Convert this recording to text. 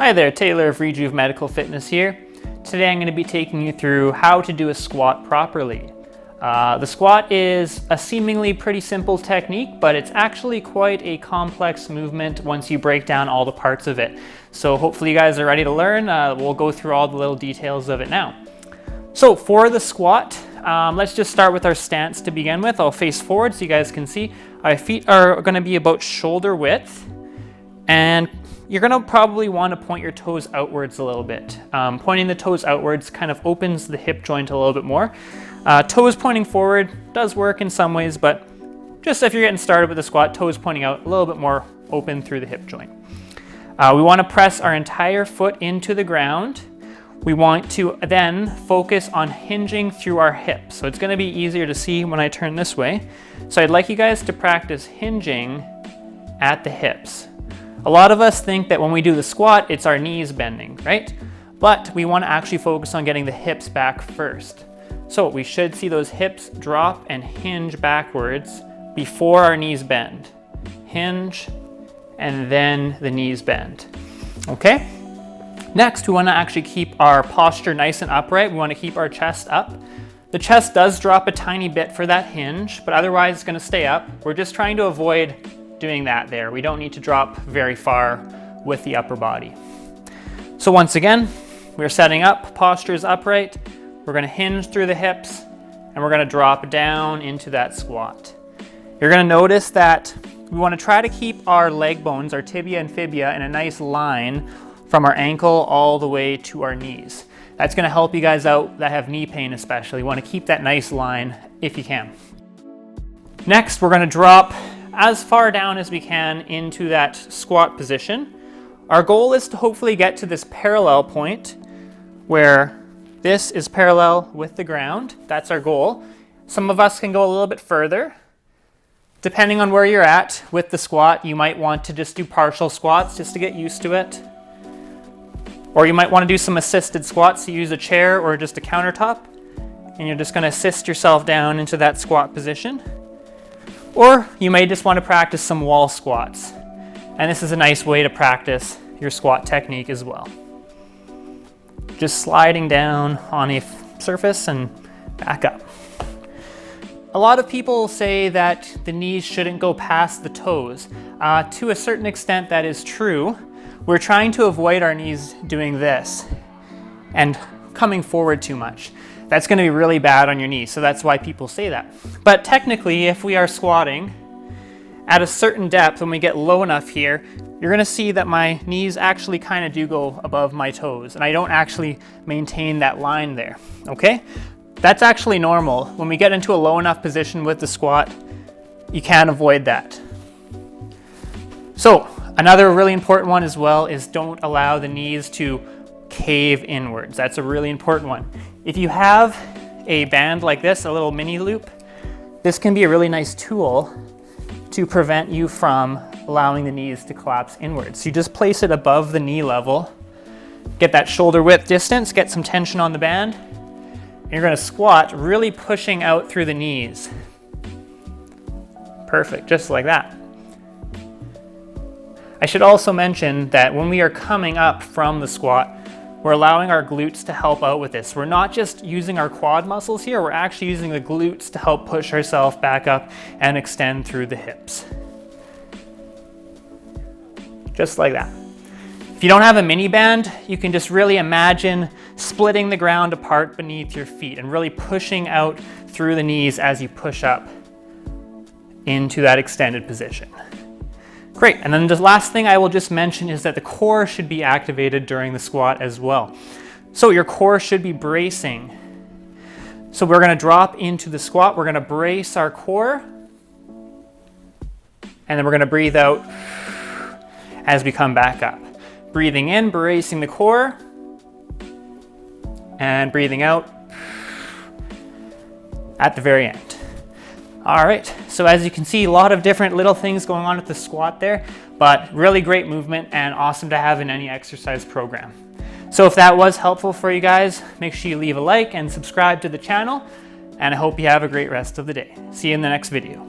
Hi there, Taylor of Rejuve Medical Fitness here. Today I'm going to be taking you through how to do a squat properly. The squat is a seemingly pretty simple technique, but it's actually quite a complex movement once you break down all the parts of it. So hopefully you guys are ready to learn. We'll go through all the little details of it now. So for the squat, let's just start with our stance to begin with. I'll face forward so you guys can see. Our feet are going to be about shoulder width, and you're going to probably want to point your toes outwards a little bit. Pointing the toes outwards kind of opens the hip joint a little bit more. Toes pointing forward does work in some ways, but just if you're getting started with the squat, toes pointing out a little bit more open through the hip joint. We want to press our entire foot into the ground. We want to then focus on hinging through our hips. So it's going to be easier to see when I turn this way. So I'd like you guys to practice hinging at the hips. A lot of us think that when we do the squat, it's our knees bending, right? But we want to actually focus on getting the hips back first. So we should see those hips drop and hinge backwards before our knees bend. Hinge, and then the knees bend. Okay? Next, we want to actually keep our posture nice and upright. We want to keep our chest up. The chest does drop a tiny bit for that hinge, but otherwise it's going to stay up. We're just trying to avoid doing that there. We don't need to drop very far with the upper body. So once again, we're setting up, posture is upright. We're going to hinge through the hips, and we're going to drop down into that squat. You're going to notice that we want to try to keep our leg bones, our tibia and fibia, in a nice line from our ankle all the way to our knees. That's going to help you guys out that have knee pain especially. You want to keep that nice line if you can. Next, we're going to drop as far down as we can into that squat position. Our goal is to hopefully get to this parallel point where this is parallel with the ground. That's our goal. Some of us can go a little bit further. Depending on where you're at with the squat, you might want to just do partial squats just to get used to it. Or you might want to do some assisted squats. So you use a chair or just a countertop, and you're just going to assist yourself down into that squat position. Or you may just want to practice some wall squats. And this is a nice way to practice your squat technique as well. Just sliding down on a surface and back up. A lot of people say that the knees shouldn't go past the toes. To a certain extent, that is true. We're trying to avoid our knees doing this and coming forward too much. That's going to be really bad on your knees, so that's why people say that. But technically, if we are squatting at a certain depth, when we get low enough here, you're going to see that my knees actually kind of do go above my toes, and I don't actually maintain that line there, okay? That's actually normal. When we get into a low enough position with the squat, you can't avoid that. So, another really important one as well is don't allow the knees to cave inwards. That's a really important one. If you have a band like this, a little mini loop, this can be a really nice tool to prevent you from allowing the knees to collapse inwards. So you just place it above the knee level, get that shoulder width distance, get some tension on the band, and you're going to squat, really pushing out through the knees. Perfect, just like that. I should also mention that when we are coming up from the squat, we're allowing our glutes to help out with this. We're not just using our quad muscles here, we're actually using the glutes to help push ourselves back up and extend through the hips. Just like that. If you don't have a mini band, you can just really imagine splitting the ground apart beneath your feet and really pushing out through the knees as you push up into that extended position. Great, and then the last thing I will just mention is that the core should be activated during the squat as well. So your core should be bracing. So we're going to drop into the squat, we're going to brace our core, and then we're going to breathe out as we come back up. Breathing in, bracing the core, and breathing out at the very end. All right, so as you can see, a lot of different little things going on with the squat there, but really great movement and awesome to have in any exercise program. So if that was helpful for you guys, make sure you leave a like and subscribe to the channel, and I hope you have a great rest of the day. See you in the next video.